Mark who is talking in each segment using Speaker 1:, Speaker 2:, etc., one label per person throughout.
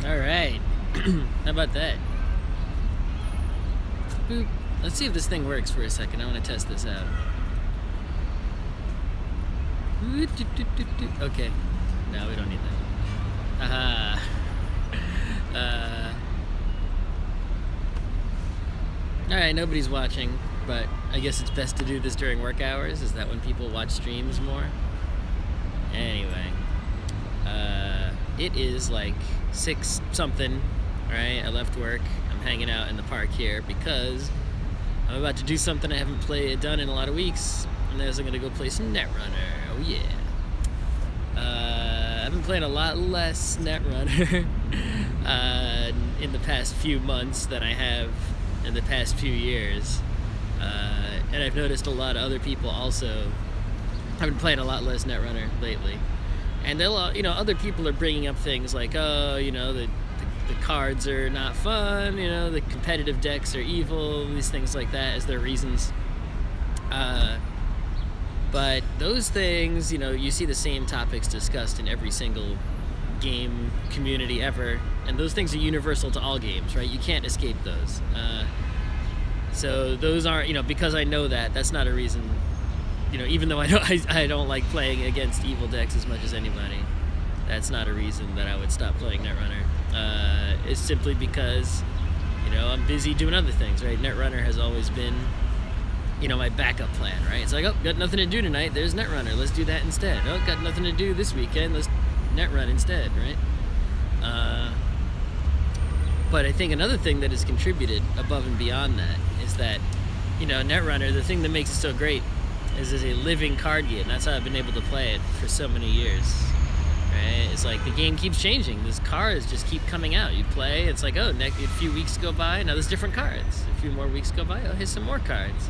Speaker 1: Alright. How about that? Boop. Let's see if this thing works for a second. I want to test this out. Okay. No, we don't need that. Aha. Alright, nobody's watching, but I guess it's best to do this during work hours. Is that when people watch streams more? Anyway. It is like 6 something, right? I left work. I'm hanging out in the park here because I'm about to do something I haven't done in a lot of weeks. And I'm going to go play some Netrunner. Oh yeah. I've been playing a lot less Netrunner in the past few months than I have in the past few years. And I've noticed a lot of other people also have been playing a lot less Netrunner lately. And other people are bringing up things like, the cards are not fun, the competitive decks are evil, these things like that as their reasons. But those things, you see the same topics discussed in every single game community ever, and those things are universal to all games, right? You can't escape those. So those aren't, because I know that's not a reason. Even though I don't like playing against evil decks as much as anybody, that's not a reason that I would stop playing Netrunner. It's simply because, I'm busy doing other things, right? Netrunner has always been, my backup plan, right? It's like, oh, got nothing to do tonight, there's Netrunner, let's do that instead. Oh, got nothing to do this weekend, let's Netrun instead, right? But I think another thing that has contributed above and beyond that is that, Netrunner, the thing that makes it so great is a living card game. That's how I've been able to play it for so many years, right? It's like the game keeps changing. These cards just keep coming out. You play, it's like, a few weeks go by, now there's different cards. A few more weeks go by, here's some more cards.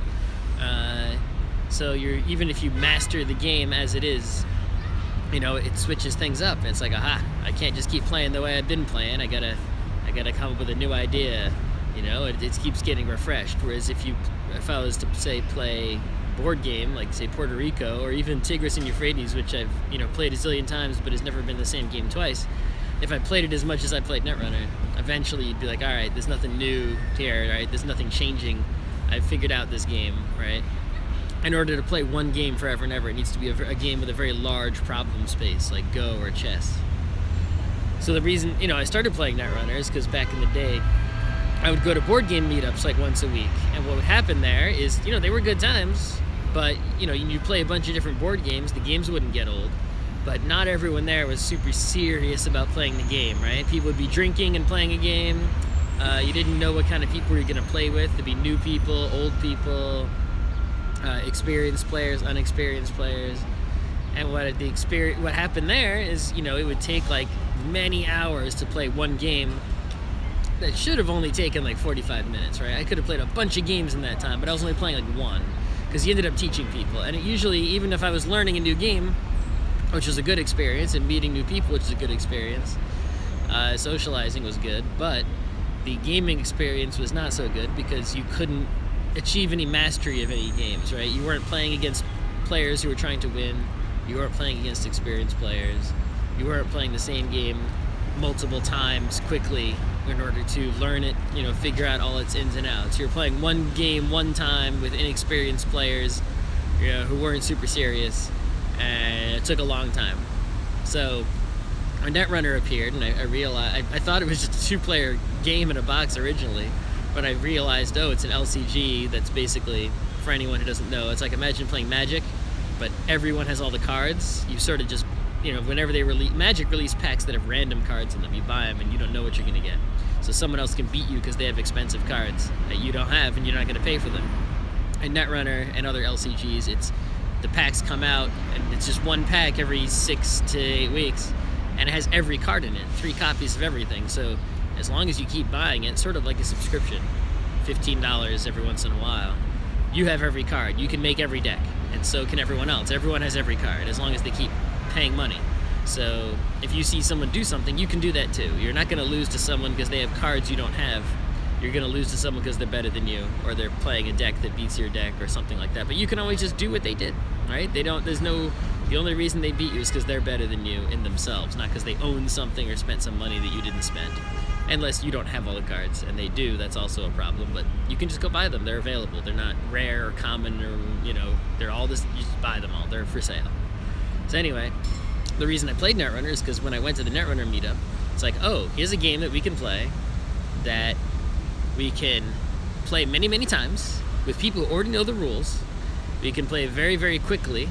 Speaker 1: So even if you master the game as it is, it switches things up. It's like, aha, I can't just keep playing the way I've been playing. I gotta come up with a new idea. It keeps getting refreshed. Whereas if I was to say play board game like say Puerto Rico or even Tigris and Euphrates, which I've played a zillion times but has never been the same game twice, if I played it as much as I played Netrunner, eventually you'd be like, all right, there's nothing new here, right? There's nothing changing. I've figured out this game, right? In order to play one game forever and ever, it needs to be a game with a very large problem space like Go or chess. So the reason I started playing Netrunner is because back in the day I would go to board game meetups like once a week, and what would happen there is they were good times, but you play a bunch of different board games, the games wouldn't get old, but not everyone there was super serious about playing the game, right? People would be drinking and playing a game. You didn't know what kind of people you were going to play with. There'd be new people, old people, experienced players, unexperienced players. And what happened there is, it would take like many hours to play one game that should have only taken like 45 minutes, right? I could have played a bunch of games in that time, but I was only playing like one, because you ended up teaching people. And it usually, even if I was learning a new game, which was a good experience, and meeting new people, which is a good experience, socializing was good, but the gaming experience was not so good because you couldn't achieve any mastery of any games, right? You weren't playing against players who were trying to win. You weren't playing against experienced players. You weren't playing the same game multiple times quickly in order to learn it, figure out all its ins and outs. You're playing one game one time with inexperienced players, who weren't super serious, and it took a long time. So when Netrunner appeared, and I realized, I thought it was just a 2-player game in a box originally, but I realized, it's an LCG that's basically, for anyone who doesn't know, it's like imagine playing Magic, but everyone has all the cards. You sort of just, whenever they Magic release packs that have random cards in them, you buy them and you don't know what you're going to get. So someone else can beat you because they have expensive cards that you don't have and you're not going to pay for them. And Netrunner and other LCGs, the packs come out and it's just one pack every 6 to 8 weeks, and it has every card in it, 3 copies of everything. So as long as you keep buying it, sort of like a subscription, $15 every once in a while, you have every card. You can make every deck, and so can everyone else. Everyone has every card as long as they keep paying money. So if you see someone do something, you can do that too. You're not going to lose to someone because they have cards you don't have. You're going to lose to someone because they're better than you, or they're playing a deck that beats your deck or something like that. But you can always just do what they did, right? There's no The only reason they beat you is because they're better than you in themselves, not because they own something or spent some money that you didn't spend. Unless you don't have all the cards, and they do, that's also a problem. But you can just go buy them. They're available. They're not rare or common, or they're all this. You just buy them all. They're for sale. So anyway, the reason I played Netrunner is because when I went to the Netrunner meetup, it's like, oh, here's a game that we can play, that we can play many, many times with people who already know the rules. We can play very, very quickly,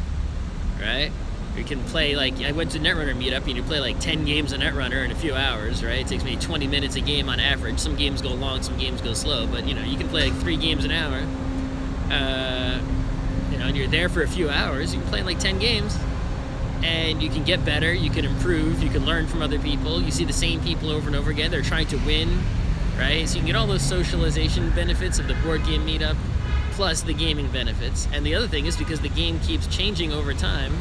Speaker 1: right? We can play, like, I went to Netrunner meetup, and you play like 10 games of Netrunner in a few hours, right? It takes me 20 minutes a game on average. Some games go long, some games go slow, but you can play like 3 games an hour. And you're there for a few hours. You can play like 10 games, and you can get better, you can improve, you can learn from other people. You see the same people over and over again. They're trying to win, right? So you can get all those socialization benefits of the board game meetup, plus the gaming benefits. And the other thing is, because the game keeps changing over time,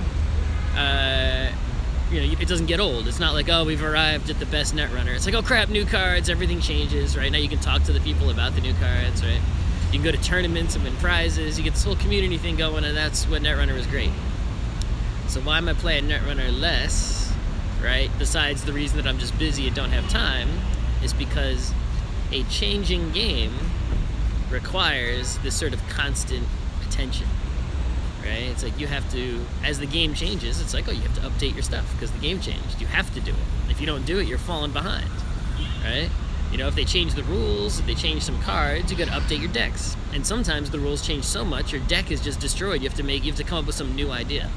Speaker 1: it doesn't get old. It's not like, oh, we've arrived at the best Netrunner. It's like, oh crap, new cards, everything changes, right? Now you can talk to the people about the new cards, right? You can go to tournaments and win prizes. You get this whole community thing going, and that's what Netrunner is great. So why am I playing Netrunner less, right? Besides the reason that I'm just busy and don't have time, is because a changing game requires this sort of constant attention. Right? It's like you have to, as the game changes, it's like, oh, you have to update your stuff because the game changed. You have to do it. If you don't do it, you're falling behind, right? If they change the rules, if they change some cards, you got to update your decks. And sometimes the rules change so much, your deck is just destroyed. You have to come up with some new idea.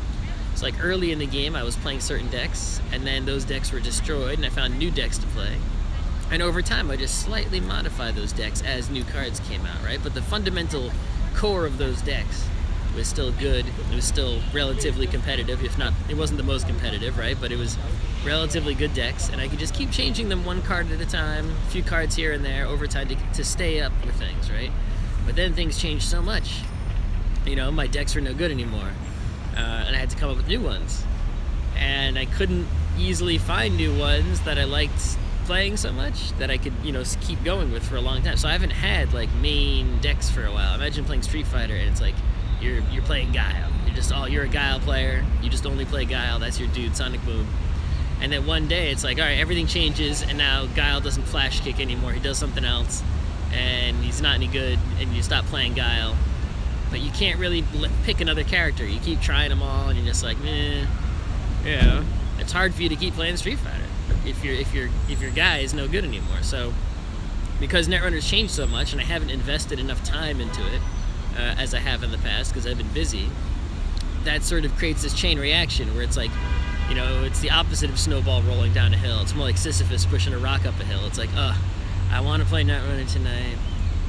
Speaker 1: It's like early in the game, I was playing certain decks, and then those decks were destroyed, and I found new decks to play. And over time, I just slightly modified those decks as new cards came out, right? But the fundamental core of those decks was still good. It was still relatively competitive, if not, it wasn't the most competitive, right? But it was relatively good decks, and I could just keep changing them one card at a time, a few cards here and there over time to stay up with things, right? But then things changed so much. My decks were no good anymore, and I had to come up with new ones. And I couldn't easily find new ones that I liked playing so much that I could, keep going with for a long time. So I haven't had like main decks for a while. Imagine playing Street Fighter, and it's like, you're playing Guile. You're a Guile player. You just only play Guile. That's your dude, Sonic Boom. And then one day it's like, all right, everything changes, and now Guile doesn't flash kick anymore. He does something else, and he's not any good, and you stop playing Guile. But you can't really pick another character. You keep trying them all, and you're just like, meh. It's hard for you to keep playing Street Fighter if your guy is no good anymore. So because Netrunner's changed so much, and I haven't invested enough time into it, as I have in the past because I've been busy, that sort of creates this chain reaction where it's like, it's the opposite of snowball rolling down a hill. It's more like Sisyphus pushing a rock up a hill. It's like, I want to play Netrunner tonight,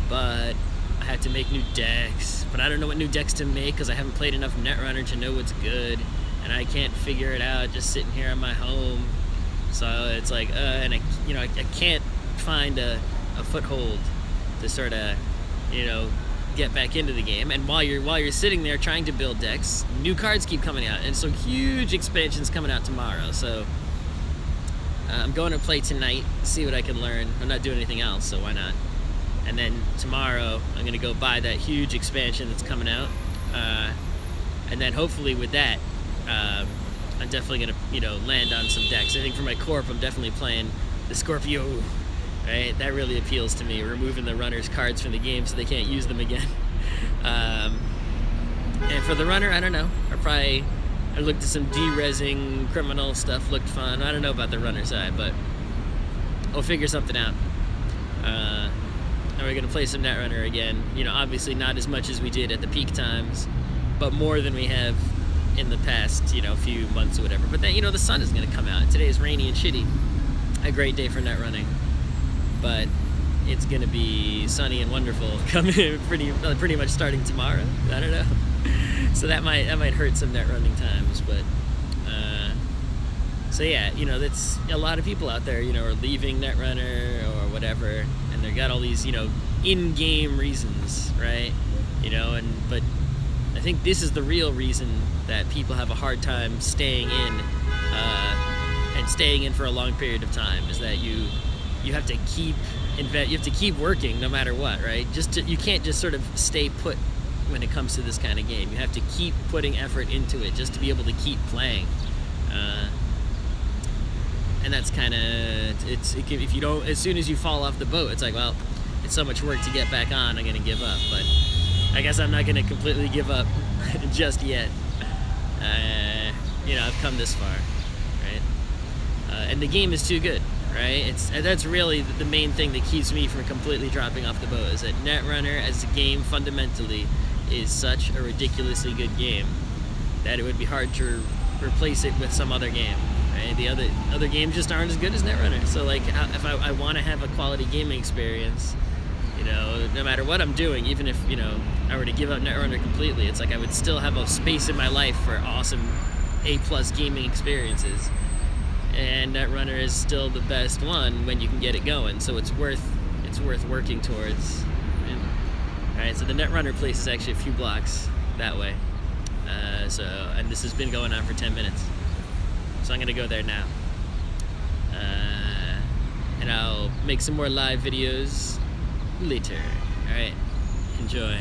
Speaker 1: but I have to make new decks, but I don't know what new decks to make because I haven't played enough Netrunner to know what's good, and I can't figure it out just sitting here in my home. So it's like, and I can't find a foothold to sort of, get back into the game. And while you're sitting there trying to build decks, new cards keep coming out, and some huge expansions coming out tomorrow. So I'm going to play tonight, see what I can learn. I'm not doing anything else, so why not? And then tomorrow I'm going to go buy that huge expansion that's coming out, and then hopefully with that, I'm definitely going to land on some decks. I think for my corp, I'm definitely playing the Scorpio. Right, that really appeals to me, removing the runner's cards from the game so they can't use them again. And for the runner, I don't know. I looked at some de-resing criminal stuff, looked fun. I don't know about the runner side, but we'll figure something out. And we're going to play some Netrunner again. Obviously not as much as we did at the peak times, but more than we have in the past, few months or whatever. But then, the sun is going to come out. Today is rainy and shitty. A great day for Netrunning. But it's going to be sunny and wonderful coming pretty much starting tomorrow. I don't know. So that might hurt some Netrunning times, but so yeah, that's a lot of people out there, are leaving Netrunner or whatever, and they've got all these, in-game reasons, right? But I think this is the real reason that people have a hard time staying in, and staying in for a long period of time, is that you have to keep working no matter what, right? You can't just sort of stay put when it comes to this kind of game. You have to keep putting effort into it just to be able to keep playing. And that's kind of, if you don't, as soon as you fall off the boat, it's like, well, it's so much work to get back on, I'm going to give up. But I guess I'm not going to completely give up just yet. I've come this far, right? And the game is too good, right? That's really the main thing that keeps me from completely dropping off the boat, is that Netrunner as a game fundamentally is such a ridiculously good game that it would be hard to replace it with some other game. Right? The other games just aren't as good as Netrunner. So like, if I want to have a quality gaming experience, no matter what I'm doing, even if I were to give up Netrunner completely, it's like I would still have a space in my life for awesome A+ gaming experiences. And Netrunner is still the best one when you can get it going. So it's worth working towards. Alright, so the Netrunner place is actually a few blocks that way. And this has been going on for 10 minutes. So I'm gonna go there now. And I'll make some more live videos later. Alright, enjoy.